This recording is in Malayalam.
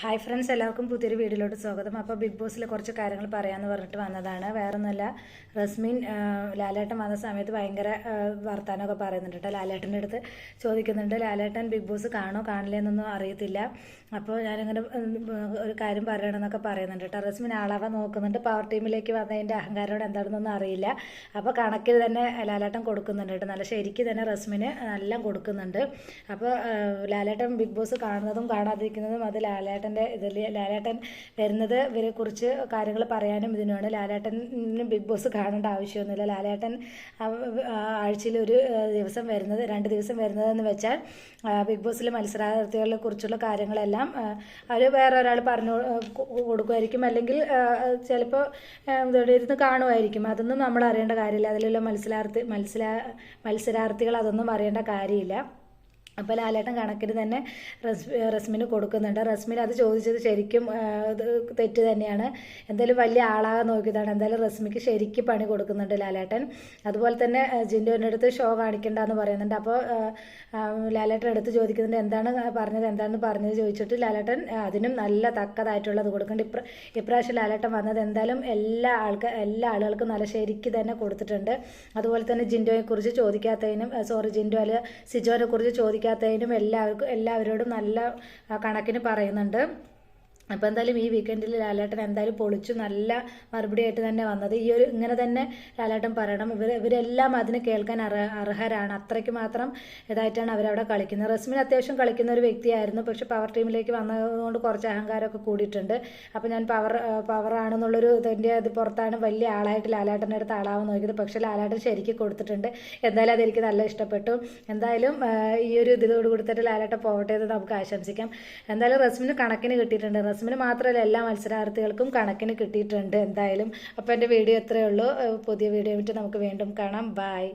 ഹായ് ഫ്രണ്ട്സ്, എല്ലാവർക്കും പുതിയൊരു വീഡിയോയിലോട്ട് സ്വാഗതം. അപ്പോൾ ബിഗ് ബോസിലെ കുറച്ച് കാര്യങ്ങൾ പറയാമെന്ന് പറഞ്ഞിട്ട് വന്നതാണ്. വേറൊന്നുമല്ല, റസ്മിൻ ലാലേട്ടൻ വന്ന സമയത്ത് ഭയങ്കര വർത്തമാനമൊക്കെ പറയുന്നുണ്ട് കേട്ടോ. ലാലേട്ടൻ്റെ അടുത്ത് ചോദിക്കുന്നുണ്ട്, ലാലേട്ടൻ ബിഗ് ബോസ് കാണോ കാണില്ലെന്നൊന്നും അറിയത്തില്ല, അപ്പോൾ ഞാനിങ്ങനെ ഒരു കാര്യം പറയണമെന്നൊക്കെ പറയുന്നുണ്ട് കേട്ടോ. റസ്മിൻ ആളാവാൻ നോക്കുന്നുണ്ട്. പവർ ടീമിലേക്ക് വന്നതിൻ്റെ അഹങ്കാരോട് എന്താണെന്നൊന്നും അറിയില്ല. അപ്പോൾ കണക്കിൽ തന്നെ ലാലേട്ടൻ കൊടുക്കുന്നുണ്ട് കേട്ടോ. നല്ല ശരിക്ക് തന്നെ റസ്മിന് നല്ല കൊടുക്കുന്നുണ്ട്. അപ്പോൾ ലാലേട്ടൻ ബിഗ് ബോസ് കാണുന്നതും കാണാതിരിക്കുന്നതും അത് ലാലേട്ടൻ ഇതിൽ ലാലേട്ടൻ വരുന്നത് ഇവരെ കുറിച്ച് കാര്യങ്ങൾ പറയാനും ഇതിനാണ്. ലാലേട്ടന് ബിഗ് ബോസ് കാണേണ്ട ആവശ്യമൊന്നുമില്ല. ലാലേട്ടൻ ആഴ്ചയിൽ ഒരു ദിവസം വരുന്നത്, 2 ദിവസം വരുന്നതെന്ന് വെച്ചാൽ ബിഗ് ബോസിലെ മത്സരാർത്ഥികളെ കുറിച്ചുള്ള കാര്യങ്ങളെല്ലാം അവർ വേറെ ഒരാൾ പറഞ്ഞു കൊടുക്കുമായിരിക്കും, അല്ലെങ്കിൽ ചിലപ്പോൾ ഇരുന്ന് കാണുമായിരിക്കും. അതൊന്നും നമ്മൾ അറിയേണ്ട കാര്യമില്ല. അതിലുള്ള മത്സരാർത്ഥികൾ അതൊന്നും അറിയേണ്ട കാര്യമില്ല. അപ്പോൾ ലാലേട്ടൻ കണക്കിന് തന്നെ റസ്മിന് കൊടുക്കുന്നുണ്ട്. റസ്മിൻ അത് ചോദിച്ചത് ശരിക്കും തെറ്റ് തന്നെയാണ്. എന്തായാലും വലിയ ആളാകാൻ നോക്കിയതാണ്. എന്തായാലും റസ്മിക്ക് ശരിക്കും പണി കൊടുക്കുന്നുണ്ട് ലാലേട്ടൻ. അതുപോലെ തന്നെ ജിൻഡോൻ്റെ അടുത്ത് ഷോ കാണിക്കണ്ടെന്ന് പറയുന്നുണ്ട്. അപ്പോൾ ലാലേട്ടൻ അടുത്ത് ചോദിക്കുന്നുണ്ട്, എന്താണെന്ന് പറഞ്ഞത് ചോദിച്ചിട്ട് ലാലേട്ടൻ അതിനും നല്ല തക്കതായിട്ടുള്ളത് കൊടുക്കുന്നുണ്ട്. ഇപ്രാവശ്യം ലാലേട്ടൻ വന്നത് എന്തായാലും എല്ലാ ആളുകൾക്കും നല്ല ശരിക്ക് തന്നെ കൊടുത്തിട്ടുണ്ട്. അതുപോലെ തന്നെ ജിൻഡോയെക്കുറിച്ച് ചോദിക്കാത്തതിനും സിജോനെ കുറിച്ച് ചോദിക്കാത്തതിനും എല്ലാവരോടും നല്ല കണക്കിന് പറയുന്നുണ്ട്. അപ്പോൾ എന്തായാലും ഈ വീക്കെൻഡിൽ ലാലേട്ടൻ എന്തായാലും പൊളിച്ചു നല്ല മറുപടി ആയിട്ട് തന്നെ വന്നത്. ഇങ്ങനെ തന്നെ ലാലേട്ടൻ പറയണം. ഇവരെല്ലാം അതിന് കേൾക്കാൻ അർഹരാണ്. അത്രയ്ക്ക് മാത്രം ഇതായിട്ടാണ് അവരവിടെ കളിക്കുന്നത്. റസ്മിൻ അത്യാവശ്യം കളിക്കുന്ന ഒരു വ്യക്തിയായിരുന്നു, പക്ഷെ പവർ ടീമിലേക്ക് വന്നതുകൊണ്ട് കുറച്ച് അഹങ്കാരമൊക്കെ കൂടിയിട്ടുണ്ട്. അപ്പോൾ ഞാൻ പവറാണെന്നുള്ളൊരു ഇതിൻ്റെ ഇത് പുറത്താണ് വലിയ ആളായിട്ട് ലാലേട്ടൻ്റെ അടുത്ത് ആളാവാൻ നോക്കിയത്. പക്ഷെ ലാലേട്ടൻ ശരിക്കും കൊടുത്തിട്ടുണ്ട്. എന്തായാലും അതെനിക്ക് നല്ല ഇഷ്ടപ്പെട്ടു. എന്തായാലും ഈ ഒരു ഇതിലോട് കൊടുത്തിട്ട് ലാലേട്ടൻ പോകട്ടെ എന്ന് നമുക്ക് ആശംസിക്കാം. എന്തായാലും റസ്മിന് കണക്കിന് കിട്ടിയിട്ടുണ്ട്. റസ്മിന് മാത്രമല്ല, എല്ലാ മത്സരാർത്ഥികൾക്കും കണക്കിന് കിട്ടിയിട്ടുണ്ട് എന്തായാലും. അപ്പോൾ എൻ്റെ വീഡിയോ എത്രയേ ഉള്ളൂ. പുതിയ വീഡിയോ ആയിട്ട് നമുക്ക് വീണ്ടും കാണാം. ബൈ.